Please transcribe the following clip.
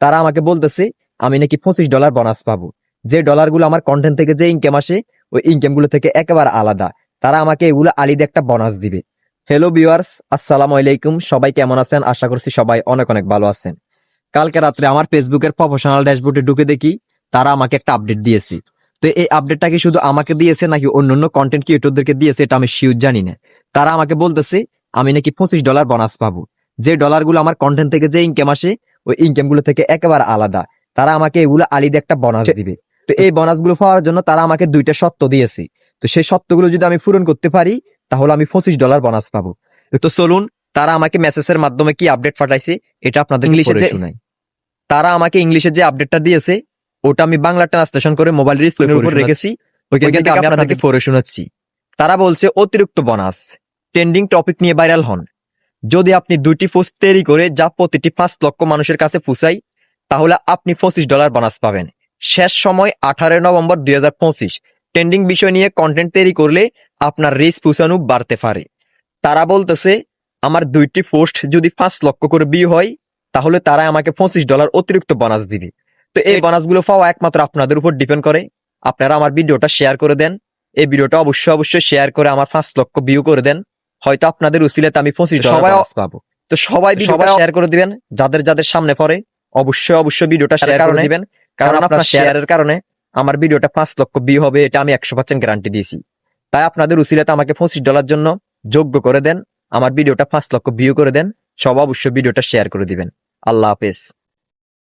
তারা আমাকে বলতেছে আমি নাকি $25 বোনাস পাবো। যে ডলারগুলো আমার কন্টেন্ট থেকে যে ইনকাম আসে ওই ইনকাম গুলো থেকে একেবারে আলাদা। তারা আমাকে এগুলো আলাদা একটা বোনাস দিবে। হ্যালো ভিউয়ার্স, আসসালামু আলাইকুম। সবাই কেমন আছেন? আশা করছি সবাই অনেক অনেক ভালো আছেন। কালকে রাত্রে আমার ফেসবুকের প্রফেশনাল ড্যাশবোর্ডে ঢুকে দেখি তারা আমাকে একটা আপডেট দিয়েছে। তো এই আপডেটটা কি শুধু আমাকে দিয়েছে নাকি অন্যান্য কন্টেন্ট ক্রিয়েটরদেরকে দিয়েছে এটা আমি শিওর জানি না। তারা আমাকে বলতেছে আমি নাকি $25 বোনাস পাবো। যে ডলারগুলো আমার কন্টেন্ট থেকে যে ইনকাম আসে ওই ইনকাম গুলো থেকে একেবারে আলাদা। তারা আমাকে এগুলো আলাদা একটা বোনাস দিবে। তো এই বোনাসগুলো পাওয়ার জন্য তারা আমাকে 2টা শর্ত দিয়েছে। তো সেই শর্তগুলো যদি আমি পূরণ করতে পারি তাহলে আমি $25 বোনাস পাবো। তো চলুন তারা আমাকে মেসেজের মাধ্যমে কি আপডেট পাঠাইছে এটা আপনাদের ইংলিশে শোনাই। তারা আমাকে ইংলিশে যে আপডেটটা দিয়েছে ওটা আমি বাংলা ট্রান্সলেশন করে মোবাইলের স্ক্রিনের উপর রেখেছি। ওইখান থেকে আমি আপনাদেরকে পড়ে শোনাচ্ছি। তারা বলছে অতিরিক্ত বোনাস, ট্রেন্ডিং টপিক নিয়ে ভাইরাল হন। যদি আপনি 2টি পোস্ট তৈরি করে যা প্রতিটি 5 লক্ষ মানুষের কাছে পৌঁছায় তাহলে আপনি $25 বোনাস পাবেন। শেষ সময় 18 নভেম্বর 2025। ট্রেন্ডিং বিষয় নিয়ে কন্টেন্ট তৈরি করলে আপনার রিচ পৌঁছানো বাড়তে পারে। তারা বলতেছে আমার 2টি পোস্ট যদি 5 লক্ষ করে ভিউ হয় তাহলে তারা আমাকে $25 অতিরিক্ত বোনাস দিবে। তো এই বোনাসগুলো পাওয়া একমাত্র আপনাদের উপর ডিপেন্ড করে। আপনারা আমার ভিডিওটা শেয়ার করে দেন। এই ভিডিওটা অবশ্যই শেয়ার করে আমার 5 লক্ষ ভিউ করে দেন। হয়তো আপনাদের উসিলাতে আমি $25 বোনাস পাবো। তো সবাই ভিডিওটা শেয়ার করে দিবেন। যাদের যাদের সামনে পড়ে অবশ্যই ভিডিওটা শেয়ার করে দিবেন। কারণ আপনার শেয়ারের কারণে আমার ভিডিওটা 5 লক্ষ ভিউ হবে এটা আমি 100% গ্যারান্টি দিয়েছি। তাই আপনাদের উসিলাতে আমাকে $25 জন্য যোগ্য করে দেন। আমার ভিডিওটা 5 লক্ষ ভিউ করে দেন। সব অবশ্যই ভিডিওটা শেয়ার করে দিবেন। আল্লাহ হাফেজ।